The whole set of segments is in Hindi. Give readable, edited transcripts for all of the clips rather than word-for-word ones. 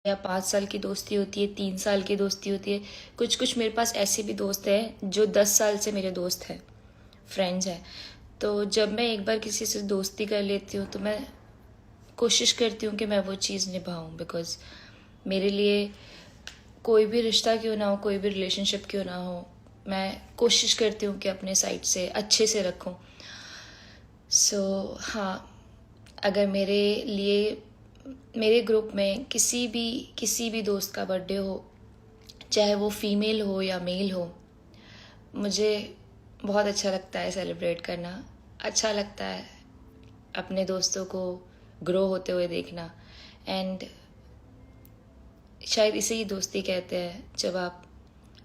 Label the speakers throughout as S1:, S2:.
S1: या 5 साल की दोस्ती होती है, 3 साल की दोस्ती होती है। कुछ कुछ मेरे पास ऐसे भी दोस्त हैं जो 10 साल से मेरे दोस्त हैं, फ्रेंड्स हैं। तो जब मैं एक बार किसी से दोस्ती कर लेती हूँ तो मैं कोशिश करती हूँ कि मैं वो चीज़ निभाऊँ, बिकॉज़ मेरे लिए कोई भी रिश्ता क्यों ना हो, कोई भी रिलेशनशिप क्यों ना हो, मैं कोशिश करती हूँ कि अपने साइड से अच्छे से रखूँ। हाँ, अगर मेरे लिए मेरे ग्रुप में किसी भी दोस्त का बर्थडे हो, चाहे वो फीमेल हो या मेल हो, मुझे बहुत अच्छा लगता है सेलिब्रेट करना। अच्छा लगता है अपने दोस्तों को ग्रो होते हुए देखना। एंड शायद इसे ही दोस्ती कहते हैं, जब आप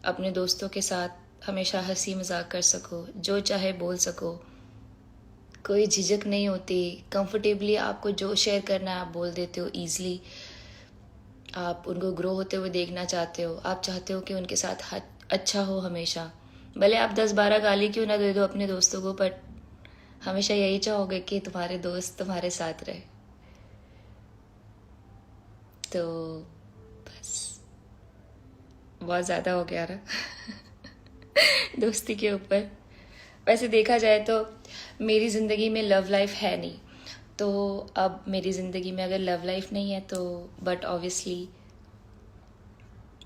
S1: अपने दोस्तों के साथ हमेशा हंसी मजाक कर सको, जो चाहे बोल सको, कोई झिझक नहीं होती, कंफर्टेबली आपको जो शेयर करना है आप बोल देते हो ईज़िली। आप उनको ग्रो होते हुए देखना चाहते हो, आप चाहते हो कि उनके साथ अच्छा हो हमेशा। भले आप 10-12 गाली क्यों ना दे दो अपने दोस्तों को, बट हमेशा यही चाहोगे कि तुम्हारे दोस्त तुम्हारे साथ रहे। तो बस, बहुत ज़्यादा हो गया ना दोस्ती के ऊपर। वैसे देखा जाए तो मेरी ज़िंदगी में लव लाइफ है नहीं, तो अब मेरी ज़िंदगी में अगर लव लाइफ नहीं है तो बट ऑब्वियसली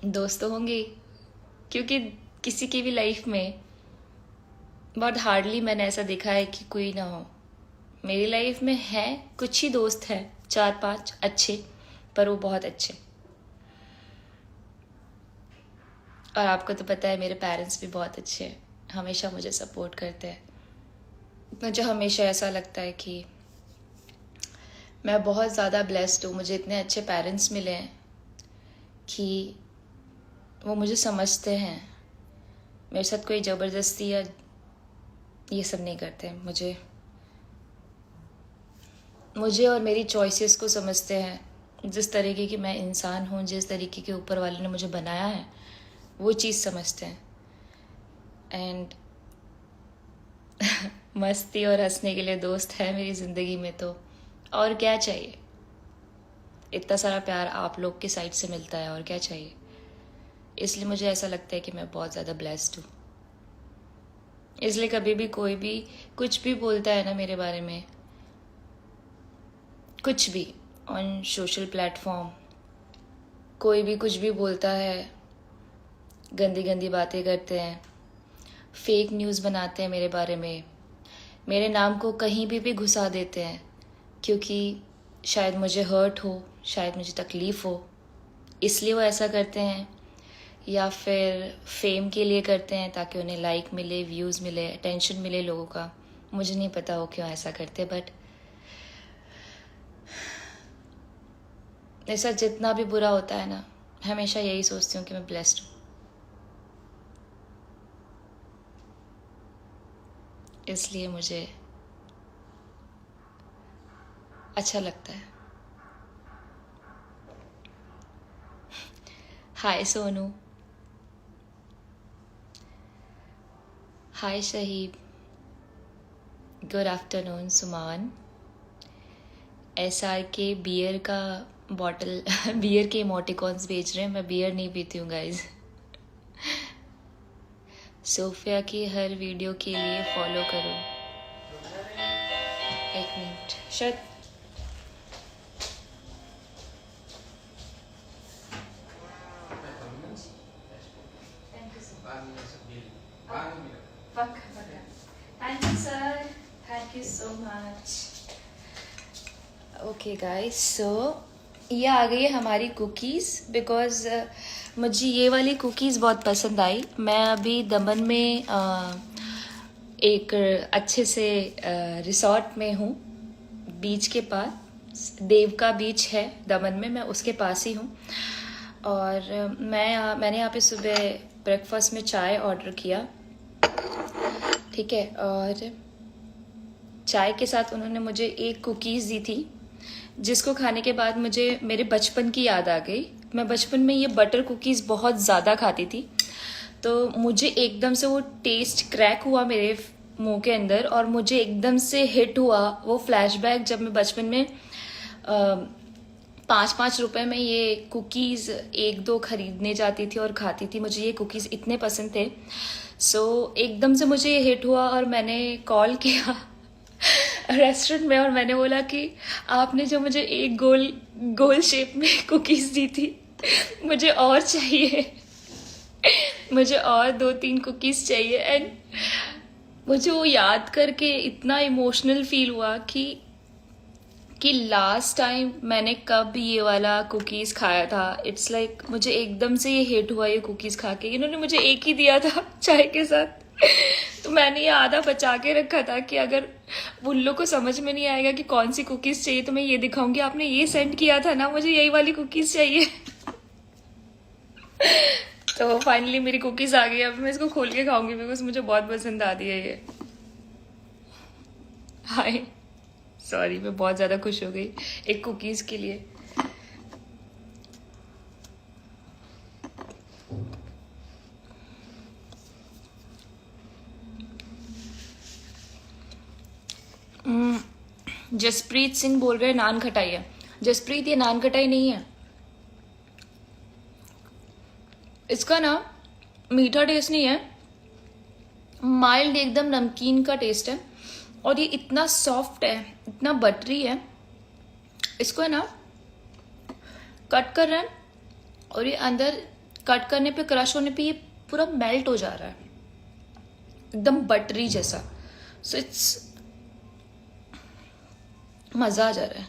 S1: दोस्त तो होंगे, क्योंकि किसी की भी लाइफ में बहुत हार्डली मैंने ऐसा देखा है कि कोई ना हो। मेरी लाइफ में है, कुछ ही दोस्त हैं, 4-5 अच्छे, पर वो बहुत अच्छे। और आपको तो पता है मेरे पेरेंट्स भी बहुत अच्छे हैं, हमेशा मुझे सपोर्ट करते हैं। मुझे हमेशा ऐसा लगता है कि मैं बहुत ज़्यादा ब्लेस्ड हूँ, मुझे इतने अच्छे पेरेंट्स मिले हैं कि वो मुझे समझते हैं। मेरे साथ कोई ज़बरदस्ती या ये सब नहीं करते। मुझे और मेरी चॉइसेस को समझते हैं। जिस तरीके की मैं इंसान हूँ, जिस तरीके के ऊपर वाले ने मुझे बनाया है, वो चीज़ समझते हैं। एंड मस्ती और हंसने के लिए दोस्त है मेरी ज़िंदगी में, तो और क्या चाहिए। इतना सारा प्यार आप लोग की साइड से मिलता है, और क्या चाहिए। इसलिए मुझे ऐसा लगता है कि मैं बहुत ज़्यादा ब्लेस्ड हूँ। इसलिए कभी भी कोई भी कुछ भी बोलता है ना मेरे बारे में, कुछ भी ऑन सोशल प्लेटफॉर्म, कोई भी कुछ भी बोलता है, गंदी गंदी बातें करते हैं, फेक न्यूज़ बनाते हैं मेरे बारे में, मेरे नाम को कहीं भी घुसा देते हैं, क्योंकि शायद मुझे हर्ट हो, शायद मुझे तकलीफ़ हो, इसलिए वो ऐसा करते हैं। या फिर फेम के लिए करते हैं, ताकि उन्हें लाइक मिले, व्यूज़ मिले, अटेंशन मिले लोगों का। मुझे नहीं पता वो क्यों ऐसा करते, बट मेरे साथ जितना भी बुरा होता है ना, हमेशा यही सोचती हूँ कि मैं ब्लेस्ड हूँ। इसलिए मुझे अच्छा लगता है। हाय सोनू, हाय शहीब, गुड आफ्टरनून सुमान। SR के बियर का बॉटल बियर के इमोटिकॉन्स भेज रहे हैं। मैं बियर नहीं पीती हूँ गाइज। सोफिया की हर वीडियो के लिए फॉलो करो। एक मिनट, शायद thank you sir, thank you so much. Okay guys, so ये आ गई है हमारी कुकीज़, बिकॉज़ मुझे ये वाली कुकीज़ बहुत पसंद आई। मैं अभी दमन में एक अच्छे से रिसॉर्ट में हूँ, बीच के पास। देवका बीच है दमन में, मैं उसके पास ही हूँ। और मैंने यहाँ पे सुबह ब्रेकफास्ट में चाय ऑर्डर किया, ठीक है। और चाय के साथ उन्होंने मुझे एक कुकीज़ दी थी, जिसको खाने के बाद मुझे मेरे बचपन की याद आ गई। मैं बचपन में ये बटर कुकीज़ बहुत ज़्यादा खाती थी, तो मुझे एकदम से वो टेस्ट क्रैक हुआ मेरे मुंह के अंदर, और मुझे एकदम से हिट हुआ वो फ्लैशबैक, जब मैं बचपन में 5-5 रुपए में ये कुकीज़ एक दो खरीदने जाती थी और खाती थी। मुझे ये कुकीज़ इतने पसंद थे। सो एकदम से मुझे ये हिट हुआ और मैंने कॉल किया रेस्टोरेंट में और मैंने बोला कि आपने जो मुझे एक गोल गोल शेप में कुकीज़ दी थी, मुझे और चाहिए मुझे और 2-3 कुकीज़ चाहिए। एंड मुझे वो याद करके इतना इमोशनल फील हुआ कि लास्ट टाइम मैंने कब ये वाला कुकीज़ खाया था। इट्स लाइक मुझे एकदम से ये हिट हुआ ये कुकीज़ खा के। इन्होंने मुझे एक ही दिया था चाय के साथ तो मैंने ये आधा बचा के रखा था कि अगर उन लोग को समझ में नहीं आएगा कि कौन सी कुकीज़ चाहिए तो मैं ये दिखाऊंगी, आपने ये सेंड किया था ना, मुझे यही वाली कुकीज़ चाहिए तो फाइनली मेरी कुकीज़ आ गई। अब मैं इसको खोल के खाऊंगी बिकॉज मुझे बहुत पसंद आ रही है ये। हाय, सॉरी, मैं बहुत ज़्यादा खुश हो गई एक कुकीज़ के लिए। जसप्रीत सिंह बोल रहे हैं नान खटाई है। जसप्रीत, ये नान खटाई नहीं है, इसका ना मीठा टेस्ट नहीं है, माइल्ड एकदम नमकीन का टेस्ट है। और ये इतना सॉफ्ट है, इतना बटरी है, इसको है ना कट कर रहे हैं और ये अंदर कट करने पे, क्रश होने पे ये पूरा मेल्ट हो जा रहा है, एकदम बटरी जैसा। सो इट्स मज़ा आ जा रहा है।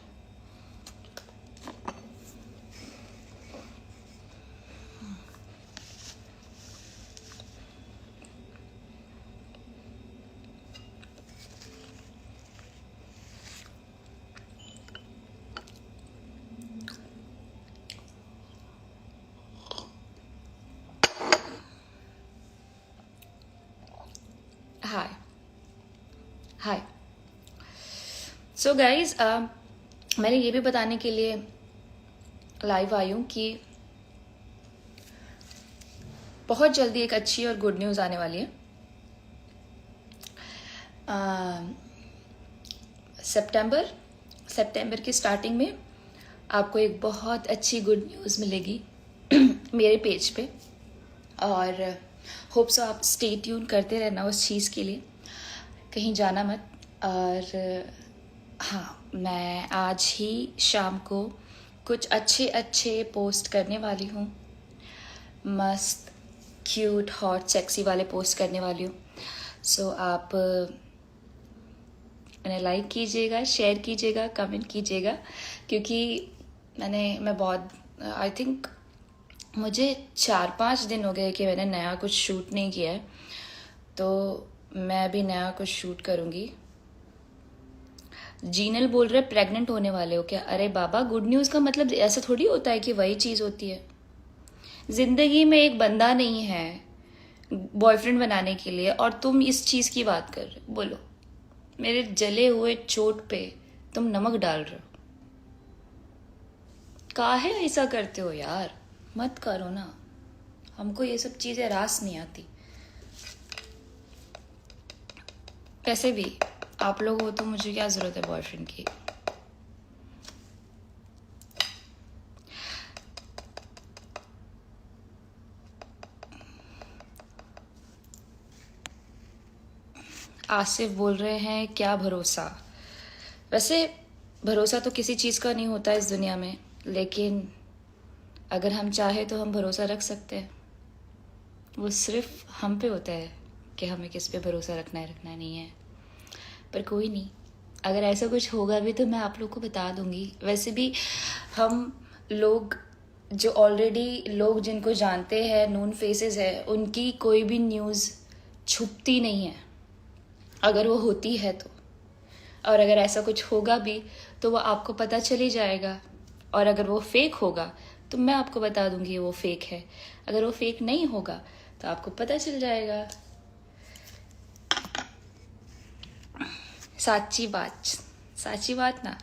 S1: हाय हाय। सो गाइज, मैंने ये भी बताने के लिए लाइव आई हूँ कि बहुत जल्दी एक अच्छी और गुड न्यूज़ आने वाली है। सितंबर की स्टार्टिंग में आपको एक बहुत अच्छी गुड न्यूज़ मिलेगी मेरे पेज पे, और होप सो आप स्टे ट्यून करते रहना उस चीज़ के लिए, कहीं जाना मत। और हाँ, मैं आज ही शाम को कुछ अच्छे पोस्ट करने वाली हूँ, मस्त क्यूट हॉट सेक्सी वाले पोस्ट करने वाली हूँ। सो आप उन्हें लाइक कीजिएगा, शेयर कीजिएगा, कमेंट कीजिएगा, क्योंकि मैं बहुत आई थिंक मुझे 4-5 दिन हो गए कि मैंने नया कुछ शूट नहीं किया है, तो मैं अभी नया कुछ शूट करूँगी। जीनल बोल रहे प्रेग्नेंट होने वाले हो क्या? अरे बाबा, गुड न्यूज़ का मतलब ऐसा थोड़ी होता है कि वही चीज़ होती है। जिंदगी में एक बंदा नहीं है बॉयफ्रेंड बनाने के लिए और तुम इस चीज़ की बात कर रहे हो। बोलो, मेरे जले हुए चोट पे तुम नमक डाल रहे हो, काहे ऐसा करते हो यार? मत करो ना, हमको ये सब चीज़ें रास नहीं आती। वैसे भी आप लोग हो तो मुझे क्या ज़रूरत है बॉयफ्रेंड की। आसिफ बोल रहे हैं क्या भरोसा। वैसे भरोसा तो किसी चीज़ का नहीं होता इस दुनिया में, लेकिन अगर हम चाहे तो हम भरोसा रख सकते हैं। वो सिर्फ हम पे होता है कि हमें किस पे भरोसा रखना है नहीं है। पर कोई नहीं, अगर ऐसा कुछ होगा भी तो मैं आप लोग को बता दूंगी। वैसे भी हम लोग जो ऑलरेडी लोग जिनको जानते हैं, नोन फेसेस है, उनकी कोई भी न्यूज़ छुपती नहीं है अगर वो होती है तो। और अगर ऐसा कुछ होगा भी तो वो आपको पता चल ही जाएगा। और अगर वो फेक होगा तो मैं आपको बता दूंगी वो फेक है। अगर वो फेक नहीं होगा तो आपको पता चल जाएगा। साची बात ना।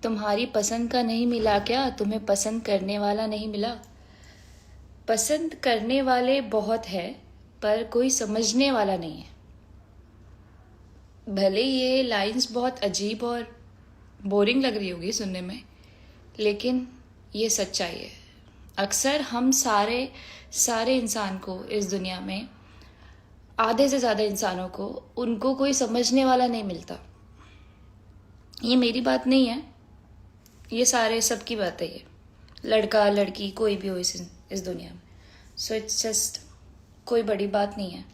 S1: तुम्हारी पसंद का नहीं मिला क्या? तुम्हें पसंद करने वाला नहीं मिला? पसंद करने वाले बहुत है, पर कोई समझने वाला नहीं है। भले ये लाइंस बहुत अजीब और बोरिंग लग रही होगी सुनने में, लेकिन ये सच्चाई है। अक्सर हम सारे इंसान को इस दुनिया में, आधे से ज़्यादा इंसानों को, उनको कोई समझने वाला नहीं मिलता। ये मेरी बात नहीं है, ये सारे सबकी बात है। ये लड़का लड़की कोई भी हो इस दुनिया में। सो इट्स जस्ट कोई बड़ी बात नहीं है।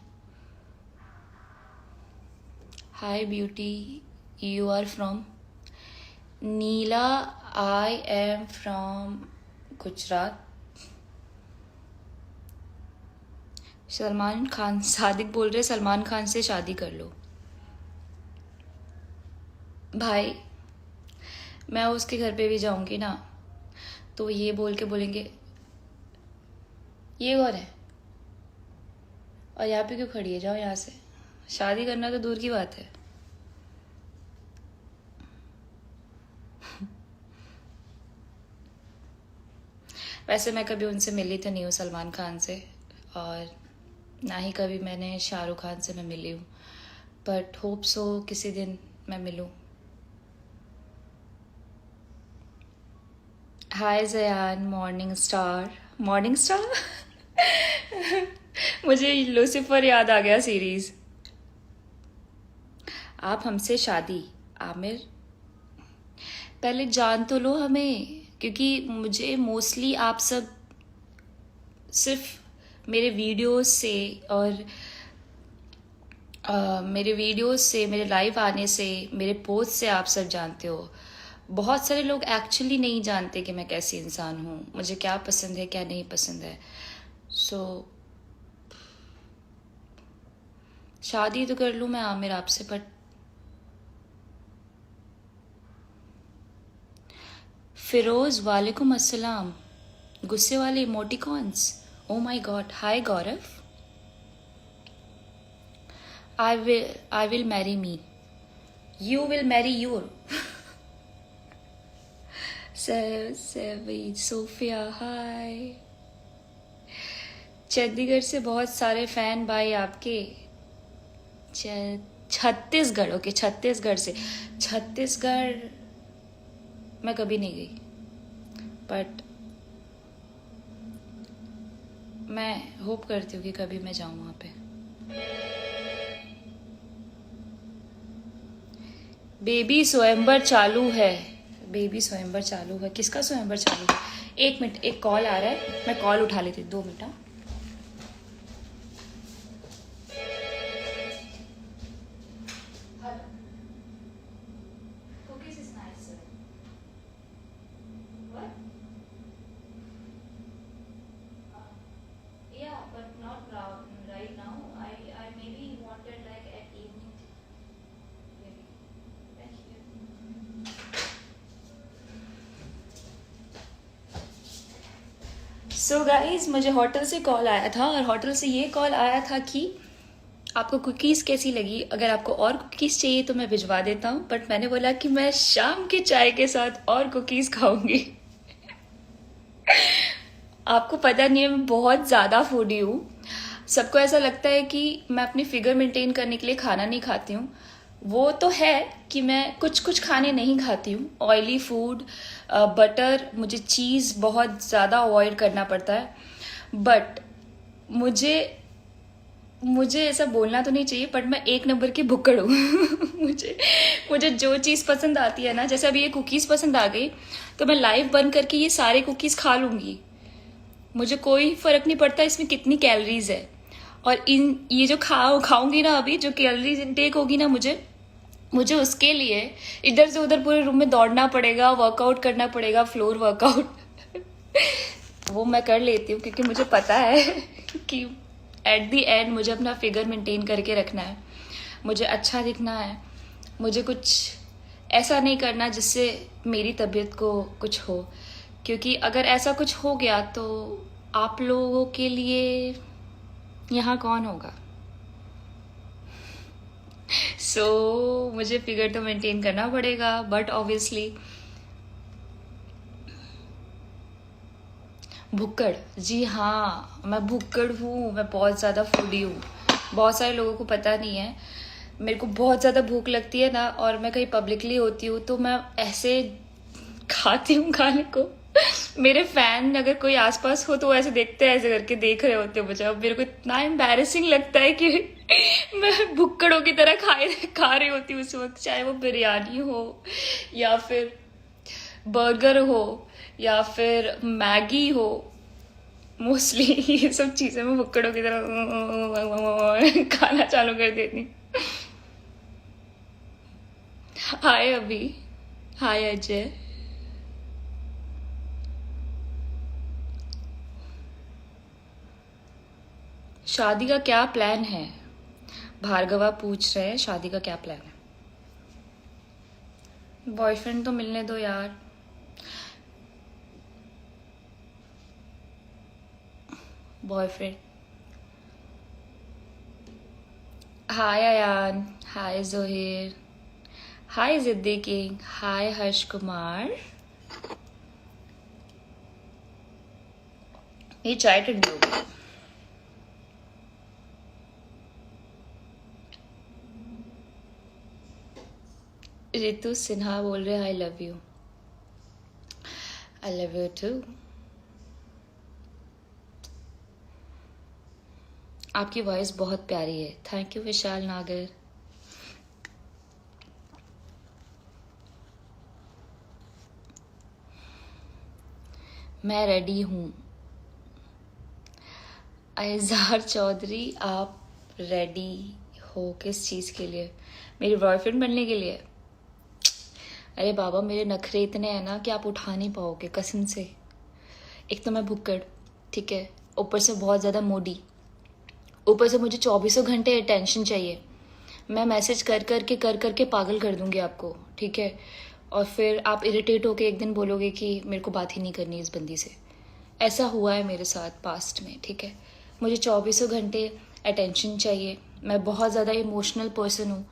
S1: Hi beauty, you are from? Neela, I am from Gujarat. Salman Khan, Sadiq बोल रहे सलमान खान से शादी कर लो। भाई मैं उसके घर पे भी जाऊंगी ना तो ये बोल के बोलेंगे ये कौन है और यहाँ पे क्यों खड़ी है, जाओ यहाँ से। शादी करना तो दूर की बात है। वैसे मैं कभी उनसे मिली तो नहीं हूँ, सलमान खान से, और ना ही कभी मैंने शाहरुख खान से मैं मिली हूँ, बट होप सो किसी दिन मैं मिलूँ। हाय जयान, मॉर्निंग स्टार। मॉर्निंग स्टार मुझे लूसीफर याद आ गया सीरीज। आप हमसे शादी, आमिर पहले जान तो लो हमें, क्योंकि मुझे मोस्टली आप सब सिर्फ मेरे वीडियोस से और मेरे लाइव आने से, मेरे पोस्ट से आप सब जानते हो। बहुत सारे लोग एक्चुअली नहीं जानते कि मैं कैसी इंसान हूँ, मुझे क्या पसंद है क्या नहीं पसंद है। सो शादी तो कर लूँ मैं आमिर आपसे, बट फिरोज, वालेकुम अस्सलाम। गुस्से वाले emoticons, oh my God. Hi Gaurav, I will marry me. You will marry your. Savage, Sophia, hi. Chandigarh से बहुत सारे फैन भाई आपके। छत्तीसगढ़, ओके, छत्तीसगढ़ से। छत्तीसगढ़ मैं कभी नहीं गई, बट मैं होप करती हूँ कि कभी मैं जाऊँ वहाँ पे। बेबी स्वयंवर चालू है। बेबी स्वयंवर चालू है, किसका स्वयंवर चालू है? एक मिनट, एक कॉल आ रहा है, मैं कॉल उठा लेती हूँ, 2 मिनट। सो गाइज, मुझे होटल से कॉल आया था, और होटल से ये कॉल आया था कि आपको कुकीज़ कैसी लगी, अगर आपको और कुकीज़ चाहिए तो मैं भिजवा देता हूँ। बट मैंने बोला कि मैं शाम के चाय के साथ और कुकीज़ खाऊंगी। आपको पता नहीं है, मैं बहुत ज़्यादा फूडी हूँ। सबको ऐसा लगता है कि मैं अपनी फिगर मेंटेन करने के लिए खाना नहीं खाती हूँ। वो तो है कि मैं कुछ खाने नहीं खाती हूँ, ऑयली फूड, बटर, मुझे चीज़ बहुत ज़्यादा अवॉइड करना पड़ता है। बट मुझे ऐसा बोलना तो नहीं चाहिए, बट मैं 1 नंबर की भुक्कड़ हूँ। मुझे जो चीज़ पसंद आती है ना, जैसे अभी ये कुकीज़ पसंद आ गई तो मैं लाइव बंद करके ये सारे कुकीज़ खा लूँगी। मुझे कोई फ़र्क नहीं पड़ता इसमें कितनी कैलोरीज है। और ये जो खाऊंगी ना, अभी जो कैलोरीज इनटेक होगी ना, मुझे उसके लिए इधर से उधर पूरे रूम में दौड़ना पड़ेगा, वर्कआउट करना पड़ेगा, फ्लोर वर्कआउट। वो मैं कर लेती हूँ क्योंकि मुझे पता है कि एट दी एंड मुझे अपना फिगर मेंटेन करके रखना है, मुझे अच्छा दिखना है, मुझे कुछ ऐसा नहीं करना जिससे मेरी तबीयत को कुछ हो, क्योंकि अगर ऐसा कुछ हो गया तो आप लोगों के लिए यहाँ कौन होगा। मुझे फिगर तो मेंटेन करना पड़ेगा, बट ऑब्वियसली भुक्कड़, जी हाँ, मैं भुक्कड़ हूँ। मैं बहुत ज़्यादा फूडी हूँ। बहुत सारे लोगों को पता नहीं है। मेरे को बहुत ज़्यादा भूख लगती है ना, और मैं कहीं पब्लिकली होती हूँ तो मैं ऐसे खाती हूँ खाने को। मेरे फैन अगर कोई आसपास हो तो वो ऐसे देखते हैं, ऐसे करके देख रहे होते हैं मुझे। अब मेरे को इतना एम्बैरेसिंग लगता है कि मैं भुक्कड़ों की तरह खा रही होती हूँ उस वक्त, चाहे वो बिरयानी हो या फिर बर्गर हो या फिर मैगी हो। मोस्टली ये सब चीज़ें मैं भुक्कड़ों की तरह खाना चालू कर देती। हाय अभी, हाय अजय। शादी का क्या प्लान है? भार्गवा पूछ रहे हैं शादी का क्या प्लान है। बॉयफ्रेंड तो मिलने दो यार। बॉयफ्रेंड। हाय अयान, हाय जोहेर, हाय जिद्दी किंग, हाय हर्ष कुमार। ये चाय ठंडी हो गई। रितु सिन्हा बोल रहे I love you. I love you too. आपकी वॉइस बहुत प्यारी है। थैंक यू विशाल नागर। मैं रेडी हूँ। अयजार चौधरी, आप रेडी हो किस चीज़ के लिए? मेरी बॉयफ्रेंड बनने के लिए? अरे बाबा, मेरे नखरे इतने हैं ना कि आप उठा नहीं पाओगे कसम से। एक तो मैं भुक्कड़, ठीक है, ऊपर से बहुत ज़्यादा मोडी, ऊपर से मुझे 24 घंटे अटेंशन चाहिए। मैं मैसेज कर करके पागल कर दूंगी आपको, ठीक है? और फिर आप इरिटेट होके एक दिन बोलोगे कि मेरे को बात ही नहीं करनी इस बंदी से। ऐसा हुआ है मेरे साथ पास्ट में, ठीक है? मुझे 24 घंटे अटेंशन चाहिए। मैं बहुत ज़्यादा इमोशनल पर्सन हूँ।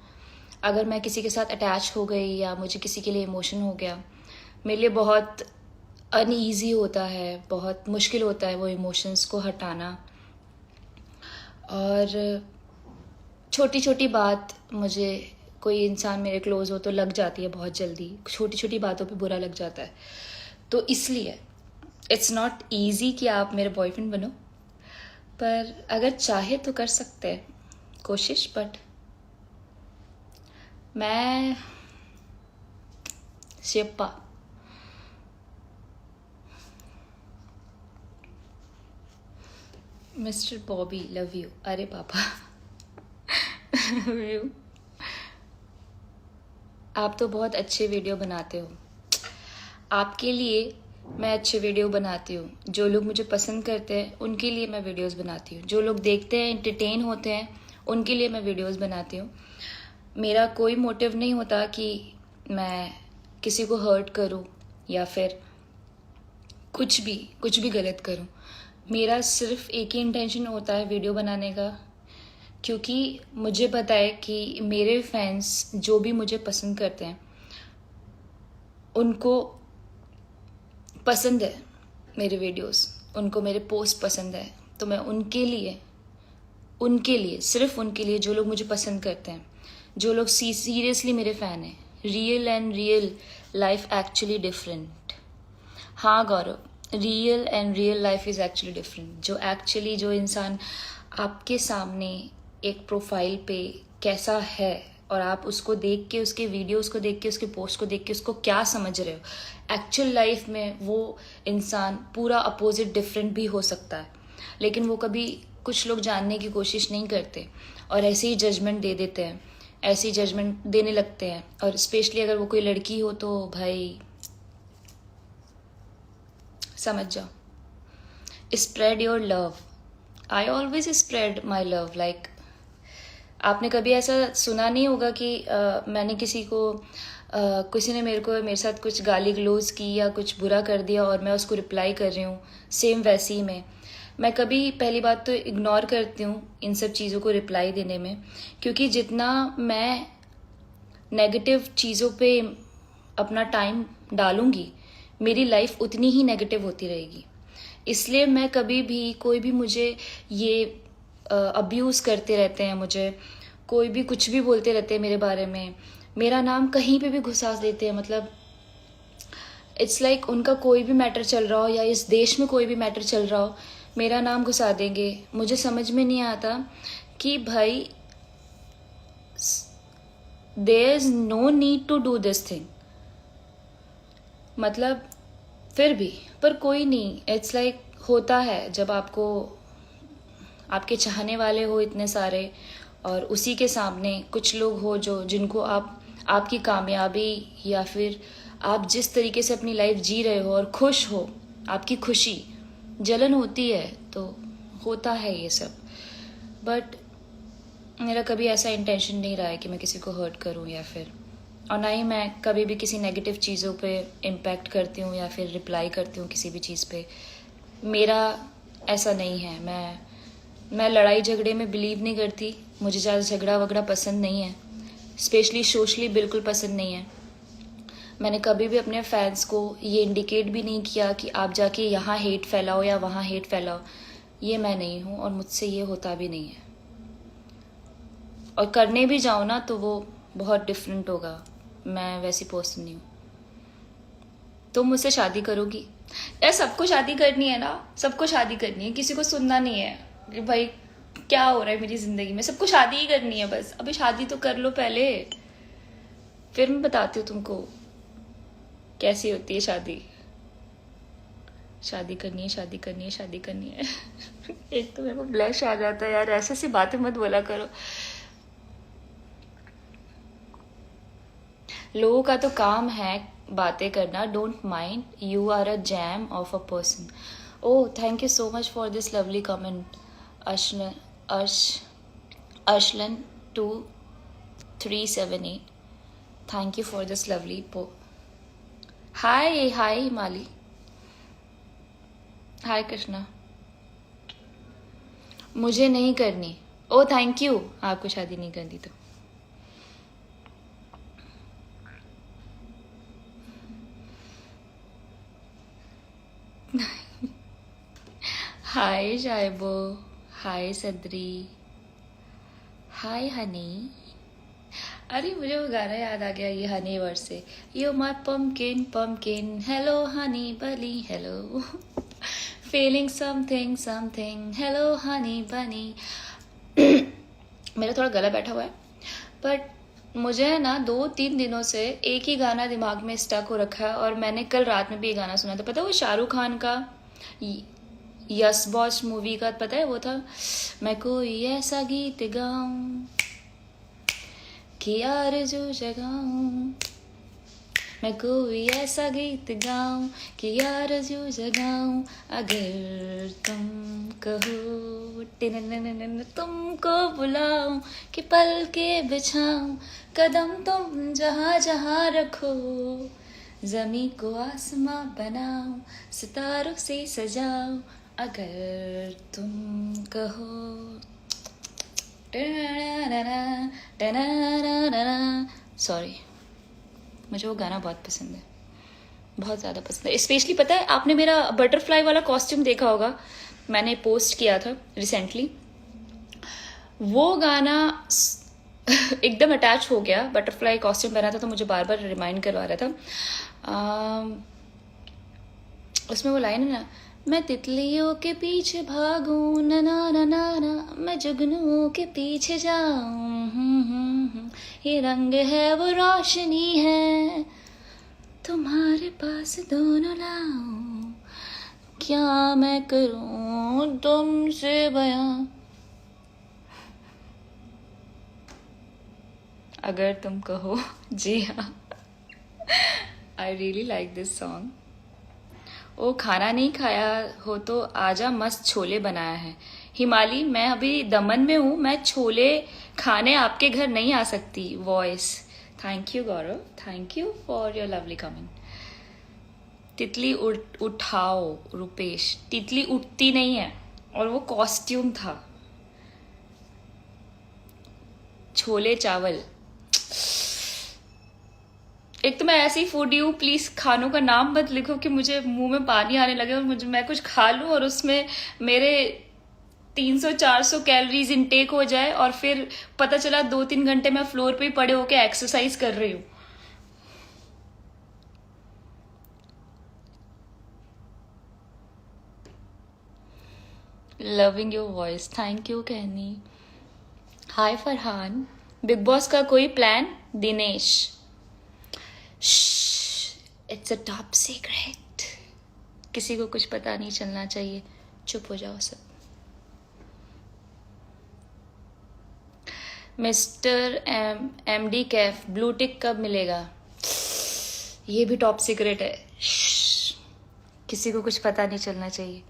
S1: अगर मैं किसी के साथ अटैच हो गई या मुझे किसी के लिए इमोशन हो गया, मेरे लिए बहुत अनईजी होता है, बहुत मुश्किल होता है वो इमोशंस को हटाना। और छोटी छोटी बात, मुझे कोई इंसान मेरे क्लोज हो तो लग जाती है बहुत जल्दी। छोटी छोटी बातों पे बुरा लग जाता है। तो इसलिए इट्स नॉट ईजी कि आप मेरे बॉयफ्रेंड बनो, पर अगर चाहे तो कर सकते हैं कोशिश। बट मैं शिप्पा। Mister Bobby love you. अरे पापा यू। आप तो बहुत अच्छे वीडियो बनाते हो। आपके लिए मैं अच्छे वीडियो बनाती हूँ। जो लोग मुझे पसंद करते हैं उनके लिए मैं वीडियोस बनाती हूँ। जो लोग देखते हैं, एंटरटेन होते हैं, उनके लिए मैं वीडियोस बनाती हूँ। मेरा कोई मोटिव नहीं होता कि मैं किसी को हर्ट करूँ या फिर कुछ भी गलत करूँ। मेरा सिर्फ एक ही इंटेंशन होता है वीडियो बनाने का, क्योंकि मुझे पता है कि मेरे फैंस जो भी मुझे पसंद करते हैं उनको पसंद है मेरे वीडियोस, उनको मेरे पोस्ट पसंद है। तो मैं उनके लिए सिर्फ उनके लिए, जो लोग मुझे पसंद करते हैं, जो लोग सीरियसली मेरे फ़ैन हैं, रियल लाइफ एक्चुअली डिफरेंट। हाँ Gaurav, real life is actually different. जो इंसान आपके सामने एक प्रोफाइल पे कैसा है और आप उसको देख के, उसके वीडियोस को देख के, उसके पोस्ट को देख के उसको क्या समझ रहे हो, एक्चुअल लाइफ में वो इंसान पूरा अपोजिट डिफरेंट भी हो सकता है। लेकिन वो कभी कुछ लोग जानने की कोशिश नहीं करते और ऐसे ही जजमेंट दे देते हैं, ऐसे ही जजमेंट देने लगते हैं। और स्पेशली अगर वो कोई लड़की हो तो भाई समझ जाओ। Spread your love. I always spread my love. Like, आपने कभी ऐसा सुना नहीं होगा कि मैंने किसी ने मेरे साथ कुछ गाली गलौज की या कुछ बुरा कर दिया और मैं उसको रिप्लाई कर रही हूँ सेम वैसे ही मैं कभी, पहली बात तो इग्नोर करती हूँ इन सब चीज़ों को रिप्लाई देने में, क्योंकि जितना मैं नेगेटिव चीज़ों पे अपना टाइम डालूंगी, मेरी लाइफ उतनी ही नेगेटिव होती रहेगी। इसलिए मैं कभी भी, कोई भी मुझे ये अब्यूज़ करते रहते हैं, मुझे कोई भी कुछ भी बोलते रहते हैं मेरे बारे में, मेरा नाम कहीं पे भी घुसा देते हैं, मतलब इट्स लाइक उनका कोई भी मैटर चल रहा हो या इस देश में कोई भी मैटर चल रहा हो, मेरा नाम घुसा देंगे। मुझे समझ में नहीं आता कि भाई there is no need to do this thing, मतलब फिर भी, पर कोई नहीं, इट्स लाइक होता है जब आपको आपके चाहने वाले हो इतने सारे और उसी के सामने कुछ लोग हो जो जिनको आपकी कामयाबी या फिर आप जिस तरीके से अपनी लाइफ जी रहे हो और खुश हो, आपकी खुशी जलन होती है, तो होता है ये सब। बट मेरा कभी ऐसा इंटेंशन नहीं रहा है कि मैं किसी को हर्ट करूं या फिर, और ना ही मैं कभी भी किसी नेगेटिव चीज़ों पे इम्पैक्ट करती हूँ या फिर रिप्लाई करती हूँ किसी भी चीज़ पे। मेरा ऐसा नहीं है, मैं लड़ाई झगड़े में बिलीव नहीं करती, मुझे ज़्यादा झगड़ा वगड़ा पसंद नहीं है, स्पेशली सोशली बिल्कुल पसंद नहीं है। मैंने कभी भी अपने फैंस को ये इंडिकेट भी नहीं किया कि आप जाके यहाँ हेट फैलाओ या वहाँ हेट फैलाओ, ये मैं नहीं हूँ और मुझसे ये होता भी नहीं है, और करने भी जाऊँ ना तो वो बहुत डिफरेंट होगा, मैं वैसी पर्सन नहीं हूँ। तुम मुझसे शादी करोगी? यार सबको शादी करनी है ना, सबको शादी करनी है, किसी को सुनना नहीं है कि भाई क्या हो रहा है मेरी जिंदगी में, सबको शादी ही करनी है बस। अभी शादी तो कर लो पहले, फिर मैं बताती हूँ तुमको कैसी होती है शादी। शादी करनी है, शादी करनी है, शादी करनी है। एक तो मेरे को ब्लश आ जाता है यार, ऐसे सी बातें मत बोला करो। लोगों का तो काम है बातें करना, don't mind, you are a gem of a person. Oh thank you so much for this lovely comment अशलन 2378, thank you for this lovely hi hi Himali, hi Krishna. मुझे नहीं करनी, ओ थैंक यू, आपको शादी नहीं करनी तो। हाय शाइबो, हाय सदरी, हाय हनी। अरे मुझे वो गाना याद आ गया, ये हनी वर्ड से, you my pumpkin pumpkin, hello honey bunny, hello feeling something something, hello honey bunny. मेरा थोड़ा गला बैठा हुआ है, बट मुझे ना 2-3 दिनों से एक ही गाना दिमाग में स्टक हो रखा है, और मैंने कल रात में भी ये गाना सुना था। पता है वो शाहरुख खान का यस बॉस मूवी का, पता है वो था, मैं कोई ऐसा गीत गाऊं कि यार जो जगाऊं, मैं कोई ऐसा गीत गाऊं कि यार जो जगाऊं, अगर तुम कहो तुमको बुलाऊं, कि पल के बिछाऊं कदम तुम जहाँ जहाँ रखो, जमी को आसमां बनाऊं, सितारों से सजाऊं, अगर तुम कहो। सॉरी, मुझे वो गाना बहुत पसंद है, बहुत ज़्यादा पसंद है। स्पेशली पता है, आपने मेरा बटरफ्लाई वाला कॉस्ट्यूम देखा होगा, मैंने पोस्ट किया था रिसेंटली, वो गाना एकदम अटैच हो गया। बटरफ्लाई कॉस्ट्यूम पहना था तो मुझे बार बार रिमाइंड करवा रहा था। उसमें वो लाइन है ना, मैं तितलियों के पीछे भागूं ना ना ना ना ना, मैं जुगनुओं के पीछे जाऊं, ये रंग है वो रोशनी है, तुम्हारे पास दोनों लाऊं, क्या मैं करूं तुमसे बयां, अगर तुम कहो। जी हाँ, I really like this song. ओ खाना नहीं खाया हो तो आजा, मस्त छोले बनाया है। हिमाली, मैं अभी दमन में हूँ, मैं छोले खाने आपके घर नहीं आ सकती। Voice, thank you Gaurav, thank you for your lovely comment. तितली उठाओ रुपेश, तितली उठती नहीं है, और वो कॉस्ट्यूम था। छोले चावल, एक तो मैं ऐसी फूडी हूँ, प्लीज खानों का नाम मत लिखो कि मुझे मुंह में पानी आने लगे और मुझे मैं कुछ खा लूं और उसमें मेरे 300-400 कैलोरीज इनटेक हो जाए और फिर पता चला 2-3 घंटे मैं फ्लोर पे ही पड़े होके एक्सरसाइज कर रही हूँ। Loving your voice, thank you कहनी। हाय फरहान, बिग बॉस का कोई plan? Dinesh, it's a top secret, किसी को कुछ पता नहीं चलना चाहिए, चुप हो जाओ सब। Mister MD Kaif, blue tick कब मिलेगा? ये भी टॉप सीक्रेट है, किसी को कुछ पता नहीं चलना चाहिए।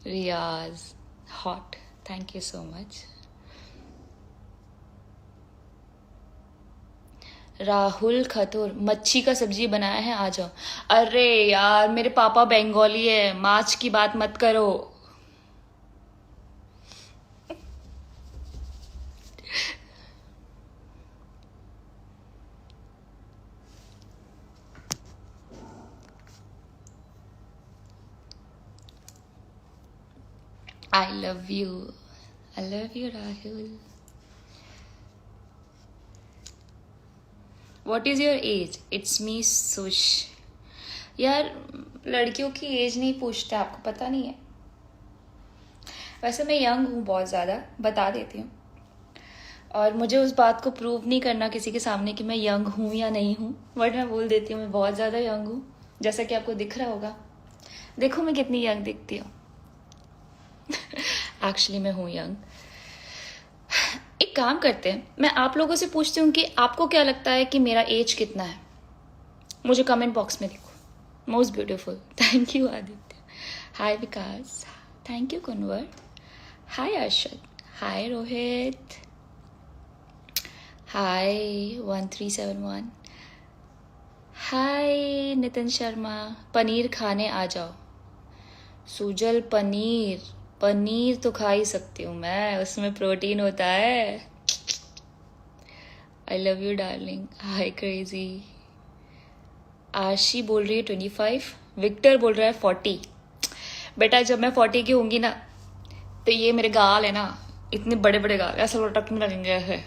S1: Riyaz, hot, thank you so much. Rahul Khatur, मच्छी का सब्जी बनाया है, आ जाओ। अरे यार मेरे पापा बंगाली है, माछ की बात मत करो। आई love you Rahul. What is your age? It's me Sush. यार लड़कियों की एज नहीं पूछते, आपको पता नहीं है? वैसे मैं यंग हूँ बहुत ज़्यादा, बता देती हूँ, और मुझे उस बात को प्रूव नहीं करना किसी के सामने कि मैं यंग हूँ या नहीं हूँ, बट मैं बोल देती हूँ मैं बहुत ज़्यादा यंग हूँ, जैसा कि आपको दिख रहा होगा। देखो मैं कितनी यंग दिखती हूँ। एक्चुअली मैं हूँ यंग। एक काम करते हैं, मैं आप लोगों से पूछती हूँ कि आपको क्या लगता है कि मेरा एज कितना है? मुझे कमेंट बॉक्स में लिखो। Most beautiful, thank you Aditya. Hi Vikas, thank you Kunwar. Hi Arshad, hi Rohit, hi 1371, hi Nitin Sharma. Paneer खाने आ जाओ। सुजल, पनीर तो खा ही सकती हूँ मैं, उसमें प्रोटीन होता है। आई love you darling. Hi crazy. आशी बोल रही है 25, विक्टर बोल रहा है 40। बेटा जब मैं 40 की होंगी ना, तो ये मेरे गाल है ना, इतने बड़े बड़े गाल ऐसा लटकने लगेंगे है,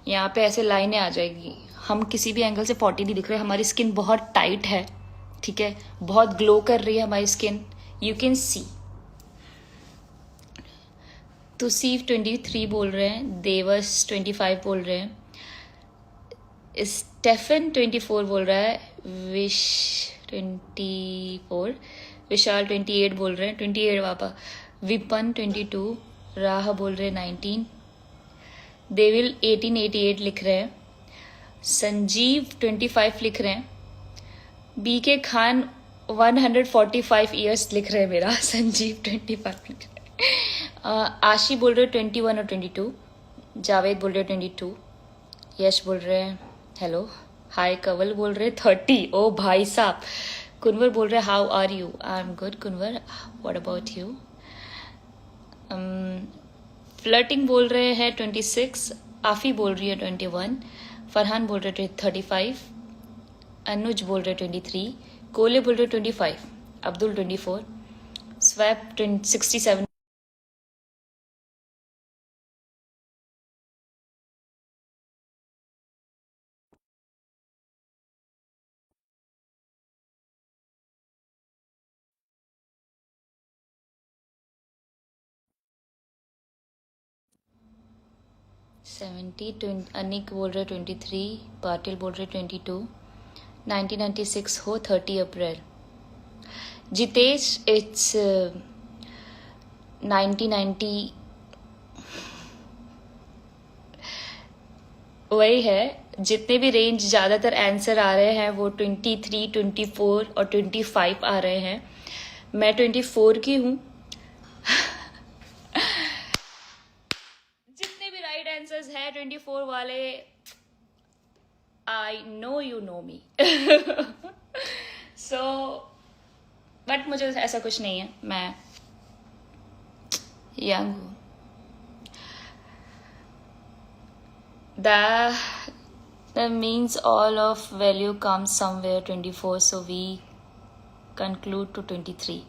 S1: यहाँ पे ऐसे लाइनें आ जाएगी। हम किसी भी एंगल से 40 नहीं दिख रहे, हमारी स्किन बहुत टाइट है, ठीक है, बहुत ग्लो कर रही है हमारी स्किन, यू कैन सी। तुसीफ 23 बोल रहे हैं, देवस 25 बोल रहे हैं, स्टेफन 24 बोल रहा है, विश 24, विशाल 28 बोल रहे हैं, 28 पापा, विपन 22, राह बोल रहे हैं 19, देविल 1888 लिख रहे हैं, संजीव 25 लिख रहे हैं, बी के खान 145 ईयर्स लिख रहे हैं मेरा, संजीव 25 लिख रहे हैं, आशी बोल रहे 21 और 22, जावेद बोल रहे 22, यश बोल रहे हैं हेलो, हाय कवल बोल रहे 30, ओ भाई साहब। कुनवर बोल रहे how are you? I am good Kunwar, what about you? Flirting बोल रहे हैं 26, आफी बोल रही है 21, फरहान बोल रहे 35, अनुज बोल रहे 23, कोले बोल रहे 25, अब्दुल 24, स्वैप 67, 70, अनिक बोल रहे 23, पाटिल बोल रहे 22, 1996 हो 30 अप्रैल। जितेश इट्स 1990, वही है, जितने भी रेंज ज़्यादातर आंसर आ रहे हैं वो 23, 24 और 25 आ रहे हैं। मैं 24 की हूँ। जितने भी राइट आंसर्स हैं 24 वाले, I know you know me. So but मुझे ऐसा कुछ नहीं है, मैं यंग हूँ। that means all of value comes somewhere 24, so we conclude to 23.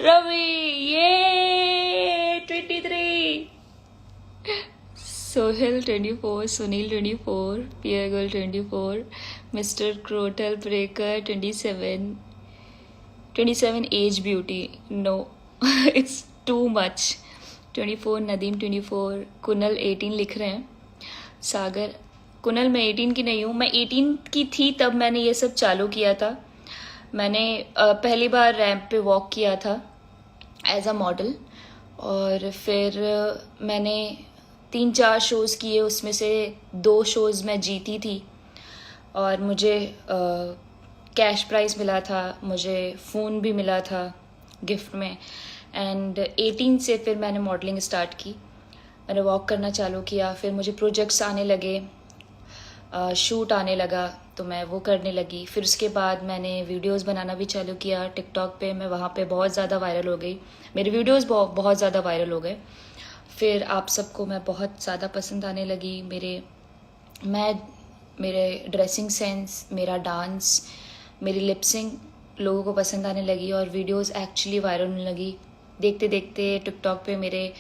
S1: Ravi, yay, 23. Sohil 24, Sunil 24, Pierre Girl 24, Mr. Crotel Breaker 27, 27 age beauty. No, it's too much. 24 Nadeem 24, कुनल 18 लिख रहे हैं. सागर, कुनल मैं 18 की नहीं हूँ, मैं 18 की थी तब मैंने ये सब चालू किया था. मैंने पहली बार रैंप पे वॉक किया था एज अ मॉडल, और फिर मैंने 3-4 शोज़ किए, उसमें से 2 शोज़ मैं जीती थी और मुझे कैश प्राइज़ मिला था, मुझे फ़ोन भी मिला था गिफ्ट में. एंड 18 से फिर मैंने मॉडलिंग स्टार्ट की, मैंने वॉक करना चालू किया, फिर मुझे प्रोजेक्ट्स आने लगे, शूट आने लगा तो मैं वो करने लगी. फिर उसके बाद मैंने वीडियोस बनाना भी चालू किया टिकटॉक पे. मैं वहाँ पे बहुत ज़्यादा वायरल हो गई, मेरे वीडियोस बहुत ज़्यादा वायरल हो गए. फिर आप सबको मैं बहुत ज़्यादा पसंद आने लगी. मेरे ड्रेसिंग सेंस, मेरा डांस, मेरी लिपसिंग लोगों को पसंद आने लगी और वीडियोस एक्चुअली वायरल होने लगी. देखते देखते टिकटॉक पे मेरे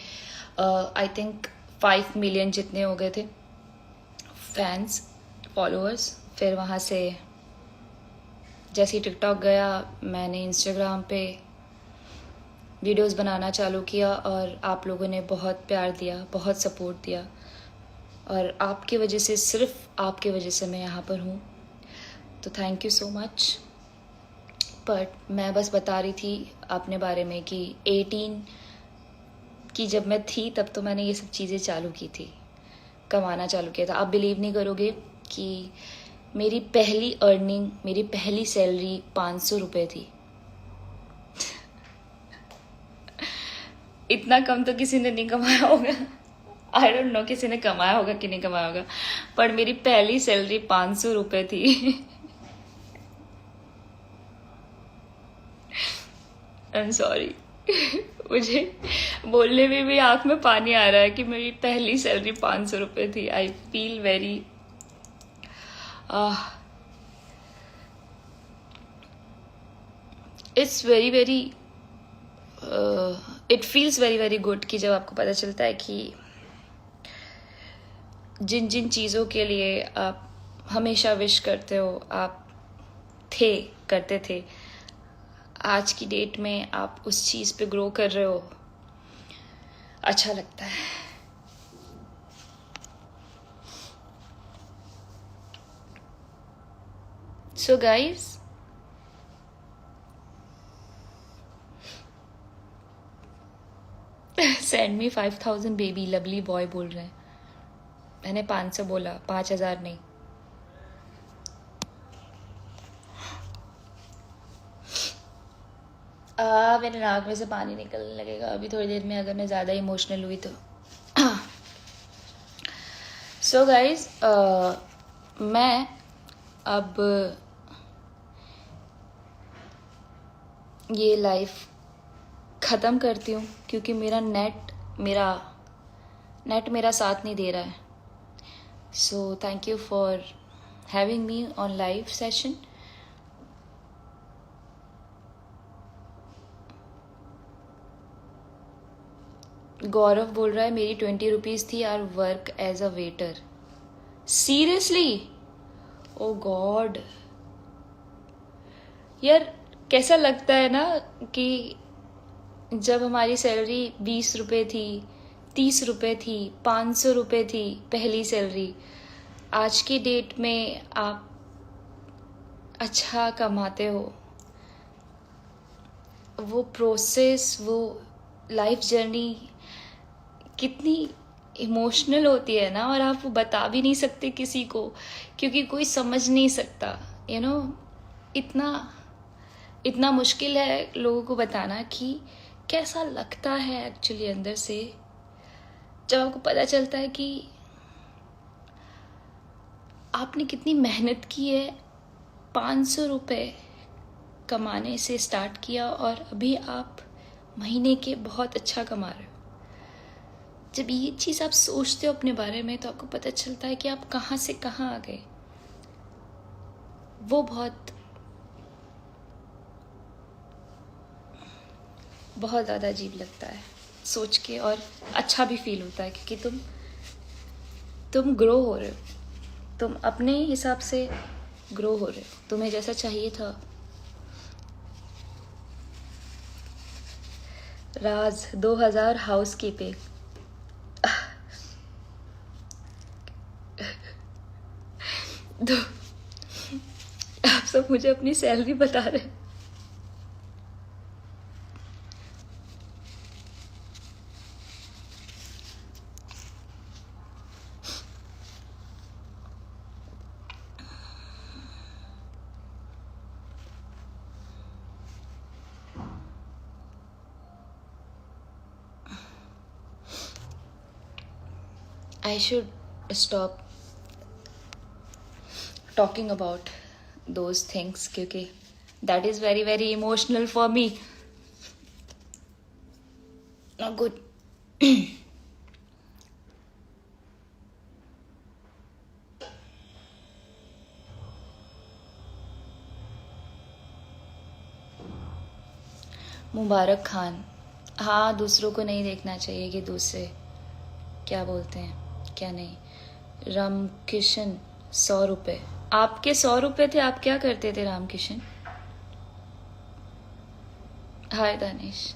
S1: आई थिंक 5 मिलियन जितने हो गए थे फैंस, फॉलोअर्स. फिर वहाँ से जैसे ही टिकटॉक गया, मैंने इंस्टाग्राम पे वीडियोस बनाना चालू किया और आप लोगों ने बहुत प्यार दिया, बहुत सपोर्ट दिया, और आपकी वजह से, सिर्फ आपकी वजह से मैं यहाँ पर हूँ. तो thank you so much. But मैं बस बता रही थी अपने बारे में कि 18 की जब मैं थी तब तो मैंने ये सब चीज़ें चालू की थी, कमाना चालू किया था. आप बिलीव नहीं करोगे कि मेरी पहली अर्निंग, मेरी पहली सैलरी 500 रुपये थी. इतना कम तो किसी ने नहीं कमाया होगा. आई डोंट नो किसी ने कमाया होगा कि नहीं कमाया होगा, पर मेरी पहली सैलरी 500 रुपये थी. I am sorry. मुझे बोलने में भी आंख में पानी आ रहा है कि मेरी पहली सैलरी 500 रुपये थी. I feel very it's very very it feels very very good कि जब आपको पता चलता है कि जिन जिन चीज़ों के लिए आप हमेशा विश करते हो, आप करते थे, आज की डेट में आप उस चीज़ पे ग्रो कर रहे हो. अच्छा लगता है. So guys, send me 5000 baby, lovely boy बोल रहे हैं. मैंने 500 बोला, 5000 नहीं. मेरे नाक में से पानी निकलने लगेगा अभी थोड़ी देर में अगर मैं ज़्यादा इमोशनल हुई तो. सो गाइज, मैं अब ये लाइफ ख़त्म करती हूँ क्योंकि मेरा नेट मेरा साथ नहीं दे रहा है. So thank you for having me on live session. Gaurav बोल रहा है मेरी 20 रुपीज़ थी are work as a waiter. Seriously? Oh god यार, कैसा लगता है ना कि जब हमारी सैलरी 20 रुपये थी, 30 रुपये थी, 500 रुपये थी पहली सैलरी, आज की डेट में आप अच्छा कमाते हो. वो प्रोसेस, वो लाइफ जर्नी कितनी इमोशनल होती है ना, और आप वो बता भी नहीं सकते किसी को क्योंकि कोई समझ नहीं सकता. यू नो, इतना मुश्किल है लोगों को बताना कि कैसा लगता है एक्चुअली अंदर से जब आपको पता चलता है कि आपने कितनी मेहनत की है. 500 रुपये कमाने से स्टार्ट किया और अभी आप महीने के बहुत अच्छा कमा रहे हो. जब ये चीज़ आप सोचते हो अपने बारे में तो आपको पता चलता है कि आप कहाँ से कहाँ आ गए। वो बहुत बहुत ज़्यादा अजीब लगता है सोच के, और अच्छा भी फील होता है क्योंकि तुम ग्रो हो रहे हो, तुम अपने हिसाब से ग्रो हो रहे हो, तुम्हें जैसा चाहिए था। राज 2000 हाउस कीपिंग। तो आप सब मुझे अपनी सैलरी बता रहे हैं। I should stop talking about those things क्योंकि that is very very emotional for me. Not good. मुबारक खान, हाँ दूसरों को नहीं देखना चाहिए कि दूसरे क्या बोलते हैं क्या नहीं। रामकिशन 100 रुपये, आपके 100 रुपये थे, आप क्या करते थे रामकिशन? हाय दानिश।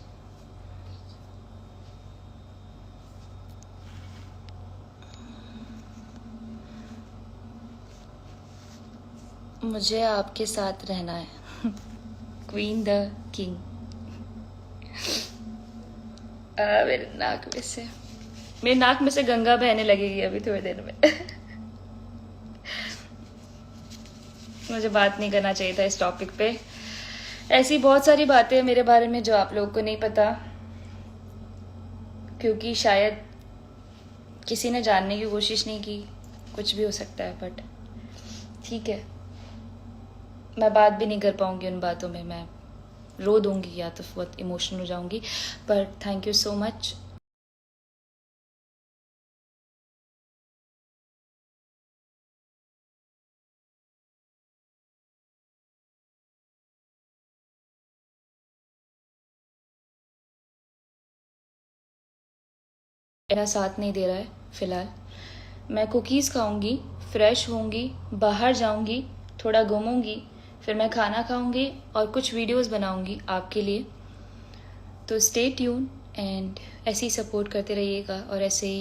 S1: मुझे आपके साथ रहना है। Queen the king. मेरे नाक में से गंगा बहने लगेगी अभी थोड़ी देर में। मुझे बात नहीं करना चाहिए था इस टॉपिक पे। ऐसी बहुत सारी बातें हैं मेरे बारे में जो आप लोगों को नहीं पता, क्योंकि शायद किसी ने जानने की कोशिश नहीं की। कुछ भी हो सकता है, बट ठीक है, मैं बात भी नहीं कर पाऊंगी उन बातों में, मैं रो दूंगी या तो बहुत इमोशनल हो जाऊंगी। पर थैंक यू सो मच। मेरा साथ नहीं दे रहा है फिलहाल। मैं कुकीज़ खाऊंगी, फ्रेश होंगी, बाहर जाऊंगी, थोड़ा घूमूंगी, फिर मैं खाना खाऊंगी और कुछ वीडियोस बनाऊंगी आपके लिए। तो स्टे ट्यून एंड ऐसे ही सपोर्ट करते रहिएगा और ऐसे ही